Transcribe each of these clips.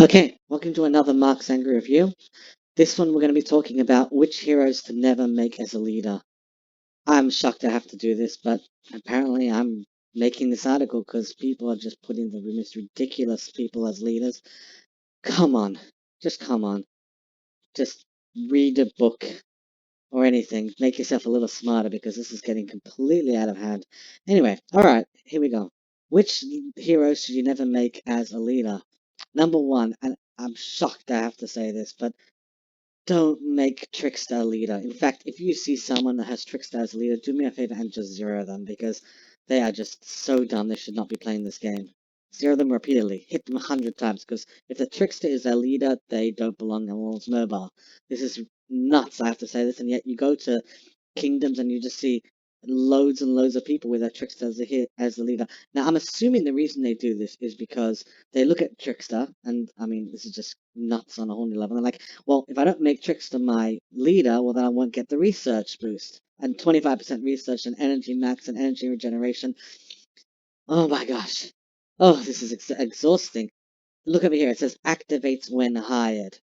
Okay, welcome to another Mark's Angry Review. This one we're going to be talking about which heroes to never make as a leader. I'm shocked I have to do this, but apparently I'm making this article because people are just putting the most ridiculous people as leaders. Come on, just come on. Just read a book or anything. Make yourself a little smarter because this is getting completely out of hand. Anyway, alright, here we go. Which heroes should you never make as a leader? Number one, and I'm shocked I have to say this, but don't make Trickster a leader. In fact, if you see someone that has Trickster as a leader, do me a favor and just zero them because they are just so dumb they should not be playing this game. Zero them repeatedly. Hit them 100 times because if the Trickster is their leader, they don't belong on World's Mobile. This is nuts, I have to say this, and yet you go to kingdoms and you just see loads and loads of people with their Trickster as the leader. Now, I'm assuming the reason they do this is because they look at Trickster, and I mean, this is just nuts on a whole new level. They're like, well, if I don't make Trickster my leader, well, then I won't get the research boost. And 25% research and energy max and energy regeneration. Oh my gosh. Oh, this is exhausting. Look over here. It says activates when hired.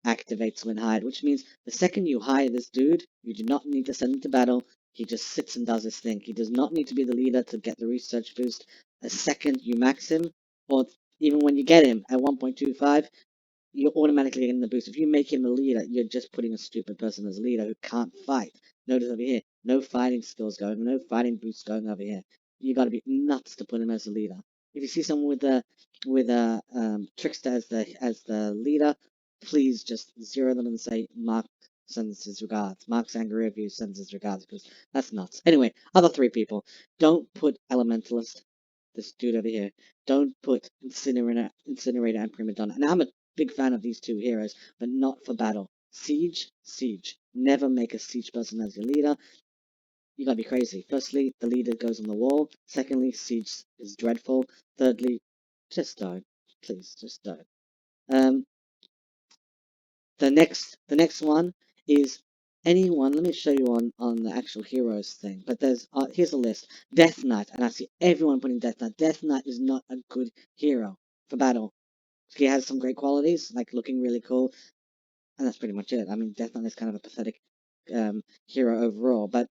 Activates when hired, which means the second you hire this dude, you do not need to send him to battle. He just sits and does his thing. He does not need to be the leader to get the research boost. The second you max him, or even when you get him at 1.25, you're automatically getting the boost. If you make him a leader, you're just putting a stupid person as a leader who can't fight. Notice over here, no fighting skills going, no fighting boosts going over here. You got to be nuts to put him as a leader. If you see someone with a trickster as the leader, please just zero them and say Mark sends his regards. Mark's angry review sends his regards because that's nuts. Anyway, other three people, don't put Elementalist. This dude over here. Don't put Incinerator and Prima Donna. And I'm a big fan of these two heroes, but not for battle. Siege. Never make a siege person as your leader. You gotta be crazy. Firstly, the leader goes on the wall. Secondly, siege is dreadful. Thirdly, just don't. Please, just don't. Um, the next one is anyone. Let me show you on the actual heroes thing. But here's a list. Death Knight, and I see everyone putting Death Knight. Death Knight is not a good hero for battle. He has some great qualities, like looking really cool, and that's pretty much it. I mean, Death Knight is kind of a pathetic hero overall, but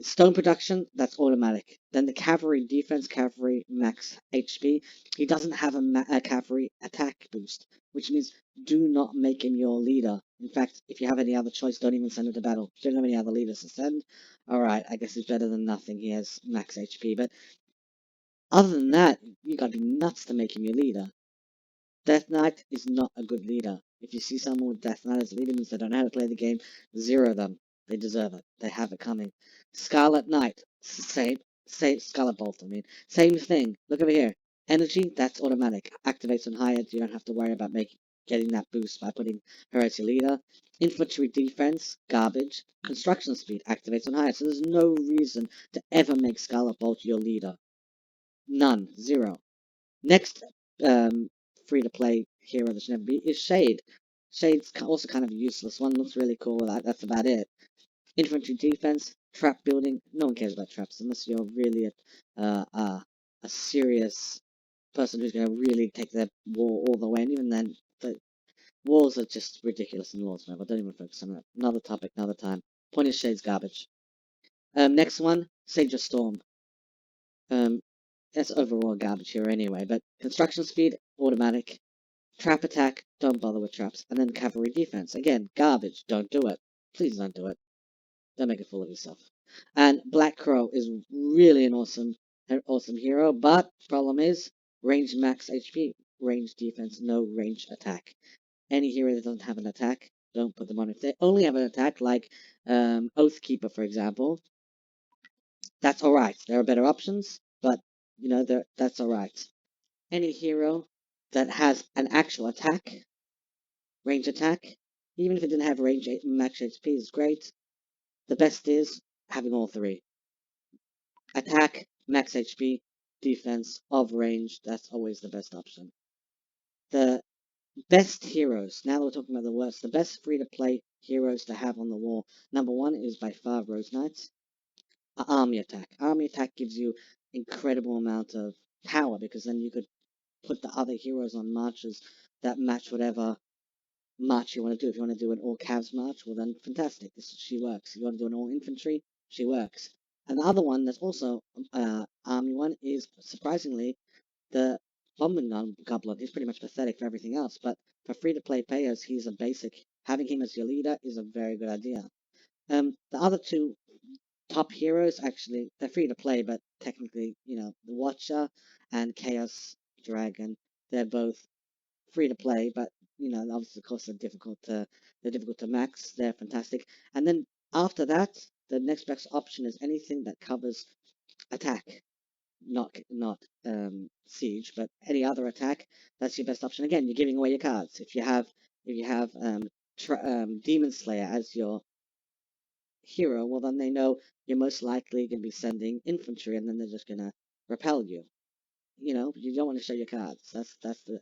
stone production, that's automatic. Then the cavalry defense, cavalry max HP. He doesn't have a cavalry attack boost, which means do not make him your leader. In fact, if you have any other choice, don't even send him to battle. If you don't have any other leaders to send, alright, I guess he's better than nothing. He has max HP, but other than that, you gotta be nuts to make him your leader. Death Knight is not a good leader. If you see someone with Death Knight as a leader, means they don't know how to play the game. Zero them. They deserve it. They have it coming. Scarlet Knight, same Scarlet Bolt. I mean, same thing. Look over here. Energy, that's automatic. Activates on higher. You don't have to worry about getting that boost by putting her as your leader. Infantry defense, garbage. Construction speed activates on higher. So there's no reason to ever make Scarlet Bolt your leader. None. Zero. Next, free-to-play hero that should never be is Shade. Shade's also kind of a useless one. Looks really cool. That's about it. Infantry defense, trap building. No one cares about traps unless you're really a serious person who's going to really take their war all the way. And even then, the wars are just ridiculous in Lord's Mobile. Don't even focus on that. Another topic, another time. Point is Shade's garbage. Next one, Sage of Storm. That's overall garbage here anyway, but construction speed, automatic. Trap attack, don't bother with traps. And then cavalry defense, again, garbage, don't do it. Please don't do it. Don't make a fool of yourself. And Black Crow is really an awesome hero, but problem is, range max HP, range defense, no range attack. Any hero that doesn't have an attack, don't put them on. If they only have an attack, like Oathkeeper, for example, that's alright. There are better options, but, you know, that's alright. Any hero that has an actual attack, range attack, even if it didn't have range max HP, is great. The best is having all three. Attack, max HP, defense, of range, that's always the best option. The best heroes, now that we're talking about the worst, the best free-to-play heroes to have on the wall. Number one is by far Rose Knights. Army attack. Army attack gives you incredible amount of power because then you could put the other heroes on marches that match whatever march you want to do. If you want to do an all calves march, well then fantastic, she works. If you want to do an all infantry, she works. And the other one that's also army one is surprisingly the Bombin Goblin. He's pretty much pathetic for everything else, but for free-to-play players, he's a basic. Having him as your leader is a very good idea. The other two top heroes, actually, they're free-to-play, but technically, the Watcher and Chaos Dragon, they're both free-to-play, but, obviously, of course, they're difficult to max. They're fantastic. And then after that, the next best option is anything that covers attack. Not siege, but any other attack. That's your best option. Again, you're giving away your cards. If you have Demon Slayer as your hero, well then they know you're most likely going to be sending infantry, and then they're just going to repel you. You don't want to show your cards. That's the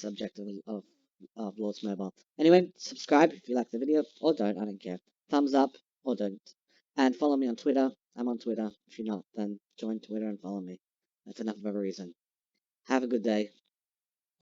objective of Lord's Mobile. Anyway, subscribe if you like the video, or don't. I don't care. Thumbs up or don't. And follow me on Twitter. I'm on Twitter. If you're not, then join Twitter and follow me. That's enough of a reason. Have a good day.